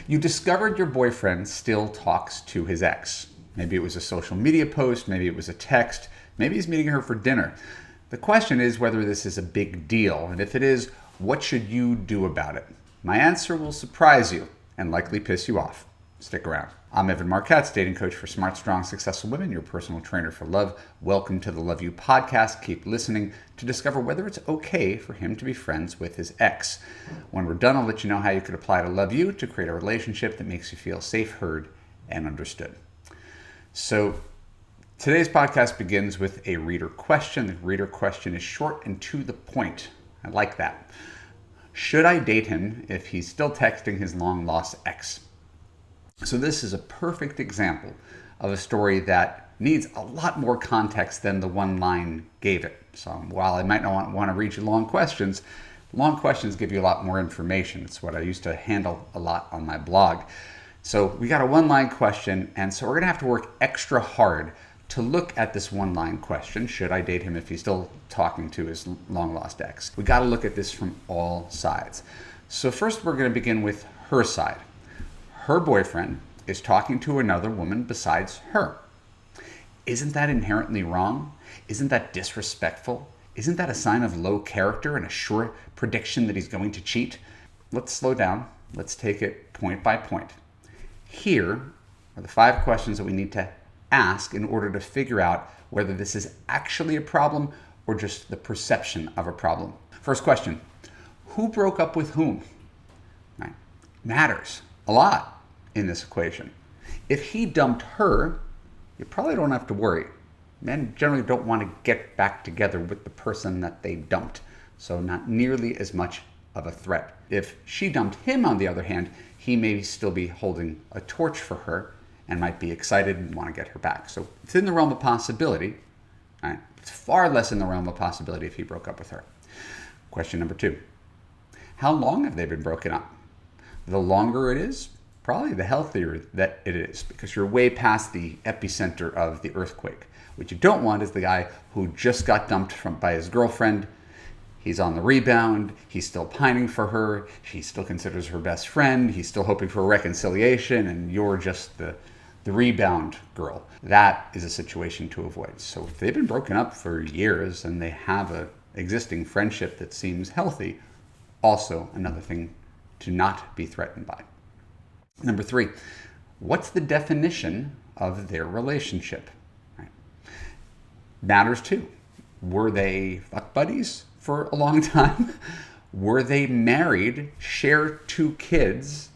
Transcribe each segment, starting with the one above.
You discovered your boyfriend still talks to his ex. Maybe it was a social media post, maybe it was a text, maybe he's meeting her for dinner. The question is whether this is a big deal, and if it is, what should you do about it? My answer will surprise you and likely piss you off. Stick around. I'm Marc, Katz, dating coach for smart, strong, successful women, your personal trainer for love. Welcome to the Love You podcast. Keep listening to discover whether it's okay for him to be friends with his ex. When we're done, I'll let you know how you could apply to Love You to create a relationship that makes you feel safe, heard, and understood. So today's podcast begins with a reader question. The reader question is short and to the point. I like that. Should I date him if he's still texting his long-lost ex? So this is a perfect example of a story that needs a lot more context than the one line gave it. So while I might not want to read you long questions give you a lot more information. It's what I used to handle a lot on my blog. So we got a one-line question, and so we're going to have to work extra hard to look at this one-line question. Should I date him if he's still talking to his long-lost ex? We got to look at this from all sides. So first we're going to begin with her side. Her boyfriend is talking to another woman besides her. Isn't that inherently wrong? Isn't that disrespectful? Isn't that a sign of low character and a sure prediction that he's going to cheat? Let's slow down. Let's take it point by point. Here are the 5 questions that we need to ask in order to figure out whether this is actually a problem or just the perception of a problem. First question, who broke up with whom? Right. Matters a lot in this equation. If he dumped her, you probably don't have to worry. Men generally don't want to get back together with the person that they dumped, so not nearly as much of a threat. If she dumped him, on the other hand, he may still be holding a torch for her and might be excited and want to get her back. So it's in the realm of possibility. Right? It's far less in the realm of possibility if he broke up with her. Question number 2. How long have they been broken up? The longer it is, probably the healthier that it is, because you're way past the epicenter of the earthquake. What you don't want is the guy who just got dumped by his girlfriend. He's on the rebound. He's still pining for her. She still considers her best friend. He's still hoping for a reconciliation, and you're just the rebound girl. That is a situation to avoid. So if they've been broken up for years and they have an existing friendship that seems healthy, also another thing to not be threatened by. Number 3, what's the definition of their relationship? Right. Matters too. Were they fuck buddies for a long time? Were they married, share 2 kids,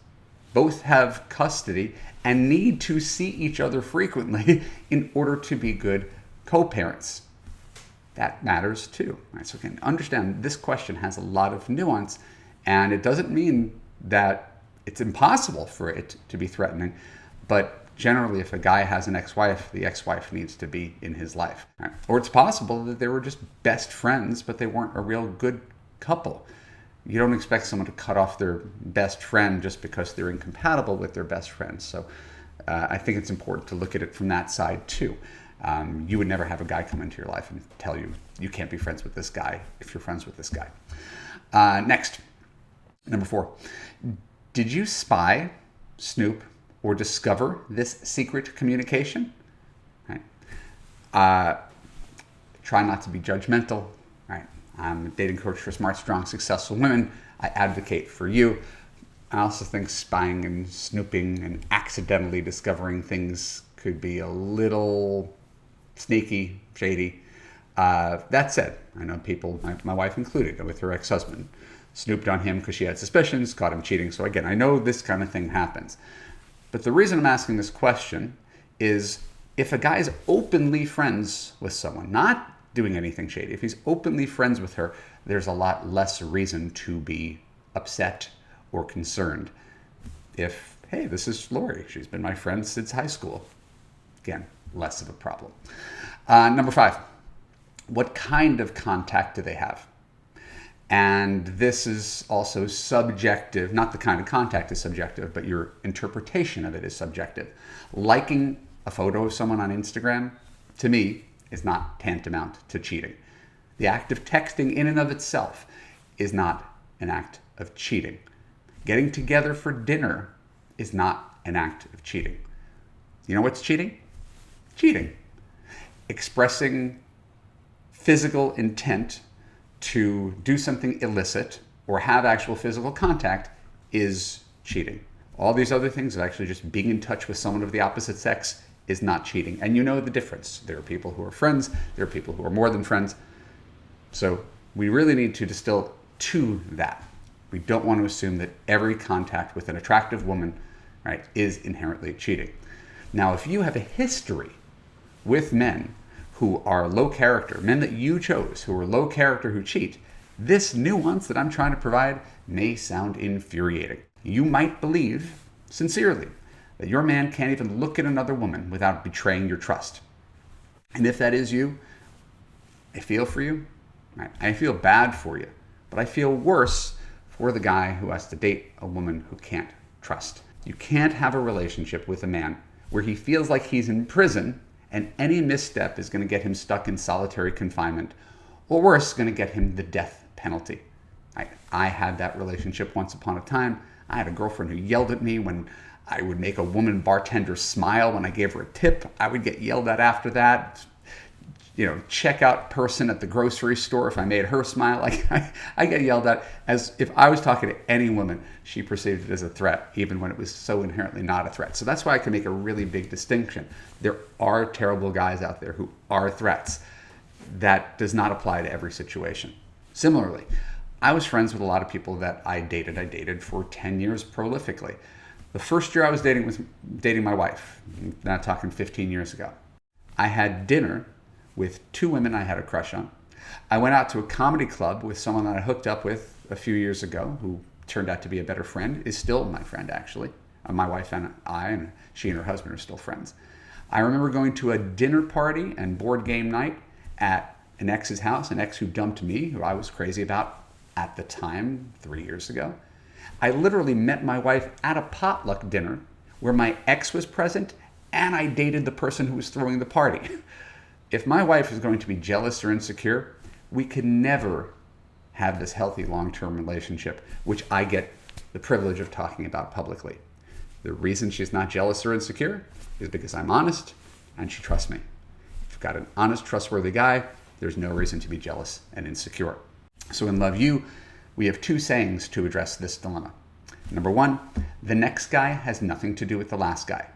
both have custody, and need to see each other frequently in order to be good co-parents? That matters too. Right? So again, understand this question has a lot of nuance, and it doesn't mean that it's impossible for it to be threatening, but generally if a guy has an ex-wife, the ex-wife needs to be in his life. Right? Or it's possible that they were just best friends, but they weren't a real good couple. You don't expect someone to cut off their best friend just because they're incompatible with their best friend. So I think it's important to look at it from that side too. You would never have a guy come into your life and tell you you can't be friends with this guy if you're friends with this guy. Next, number 4. Did you spy, snoop, or discover this secret communication? Right. Try not to be judgmental. Right. I'm a dating coach for smart, strong, successful women. I advocate for you. I also think spying and snooping and accidentally discovering things could be a little sneaky, shady. That said, I know people, my wife included, with her ex-husband, snooped on him because she had suspicions, caught him cheating. So again, I know this kind of thing happens. But the reason I'm asking this question is if a guy is openly friends with someone, not doing anything shady, if he's openly friends with her, there's a lot less reason to be upset or concerned. If, hey, this is Lori, she's been my friend since high school. Again, less of a problem. Number 5, what kind of contact do they have? And this is also subjective. Not the kind of contact is subjective, but your interpretation of it is subjective. Liking a photo of someone on Instagram, to me, is not tantamount to cheating. The act of texting in and of itself is not an act of cheating. Getting together for dinner is not an act of cheating. You know what's cheating? Cheating. Expressing physical intent to do something illicit or have actual physical contact is cheating. All these other things, actually just being in touch with someone of the opposite sex, is not cheating. And you know the difference. There are people who are friends, there are people who are more than friends. So we really need to distill to that. We don't want to assume that every contact with an attractive woman, right, is inherently cheating. Now, if you have a history with men who are low character, men that you chose who are low character who cheat, this nuance that I'm trying to provide may sound infuriating. You might believe, sincerely, that your man can't even look at another woman without betraying your trust. And if that is you, I feel for you. Right? I feel bad for you. But I feel worse for the guy who has to date a woman who can't trust. You can't have a relationship with a man where he feels like he's in prison and any misstep is going to get him stuck in solitary confinement, or worse, going to get him the death penalty. I had that relationship once upon a time. I had a girlfriend who yelled at me when I would make a woman bartender smile when I gave her a tip. I would get yelled at after that. Checkout person at the grocery store, if I made her smile, I get yelled at as if I was talking to any woman. She perceived it as a threat, even when it was so inherently not a threat. So that's why I can make a really big distinction. There are terrible guys out there who are threats. That does not apply to every situation. Similarly, I was friends with a lot of people that I dated. I dated for 10 years prolifically. The first year I was dating my wife, not talking 15 years ago, I had dinner with 2 women I had a crush on. I went out to a comedy club with someone that I hooked up with a few years ago who turned out to be a better friend, is still my friend actually. My wife and I, and she and her husband are still friends. I remember going to a dinner party and board game night at an ex's house, an ex who dumped me, who I was crazy about at the time, 3 years ago. I literally met my wife at a potluck dinner where my ex was present and I dated the person who was throwing the party. If my wife is going to be jealous or insecure, we can never have this healthy long-term relationship, which I get the privilege of talking about publicly. The reason she's not jealous or insecure is because I'm honest and she trusts me. If you've got an honest, trustworthy guy, there's no reason to be jealous and insecure. So in Love U, we have 2 sayings to address this dilemma. Number 1, the next guy has nothing to do with the last guy.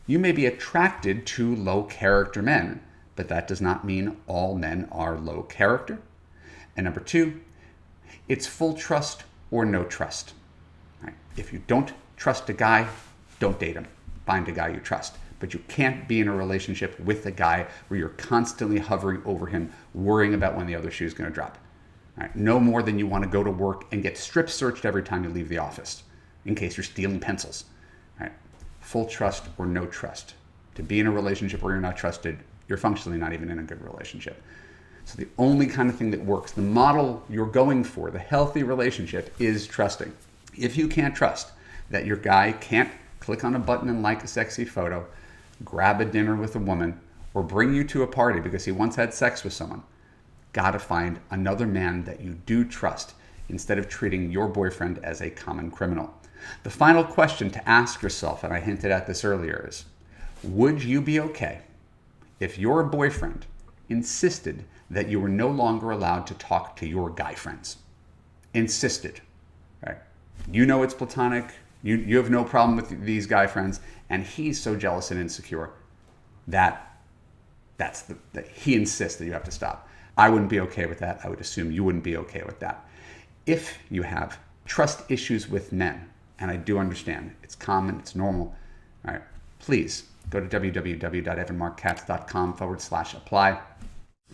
You may be attracted to low character men, but that does not mean all men are low character. And number 2, it's full trust or no trust. Right? If you don't trust a guy, don't date him. Find a guy you trust. But you can't be in a relationship with a guy where you're constantly hovering over him, worrying about when the other shoe is going to drop. Right? No more than you want to go to work and get strip searched every time you leave the office, in case you're stealing pencils. Right? Full trust or no trust. To be in a relationship where you're not trusted, you're functionally not even in a good relationship. So the only kind of thing that works, the model you're going for, the healthy relationship, is trusting. If you can't trust that your guy can't click on a button and like a sexy photo, grab a dinner with a woman, or bring you to a party because he once had sex with someone, gotta find another man that you do trust instead of treating your boyfriend as a common criminal. The final question to ask yourself, and I hinted at this earlier, is would you be okay if your boyfriend insisted that you were no longer allowed to talk to your guy friends? Insisted, right? You know it's platonic, you have no problem with these guy friends, and he's so jealous and insecure that he insists that you have to stop. I wouldn't be okay with that. I would assume you wouldn't be okay with that. If you have trust issues with men, and I do understand, it's common, it's normal, all right, please go to www.evanmarckatz.com/apply.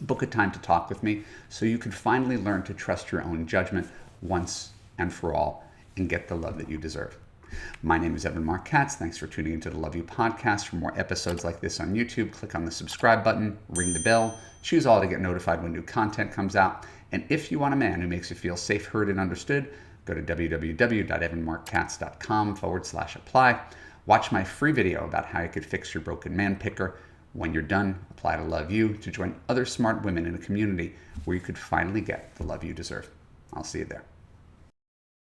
Book a time to talk with me so you can finally learn to trust your own judgment once and for all and get the love that you deserve. My name is Evan Marc Katz. Thanks for tuning into the Love You podcast. For more episodes like this on YouTube, click on the subscribe button, ring the bell, choose all to get notified when new content comes out. And if you want a man who makes you feel safe, heard, and understood, go to www.evanmarckatz.com/apply. Watch my free video about how you could fix your broken man picker. When you're done, apply to Love You to join other smart women in a community where you could finally get the love you deserve. I'll see you there.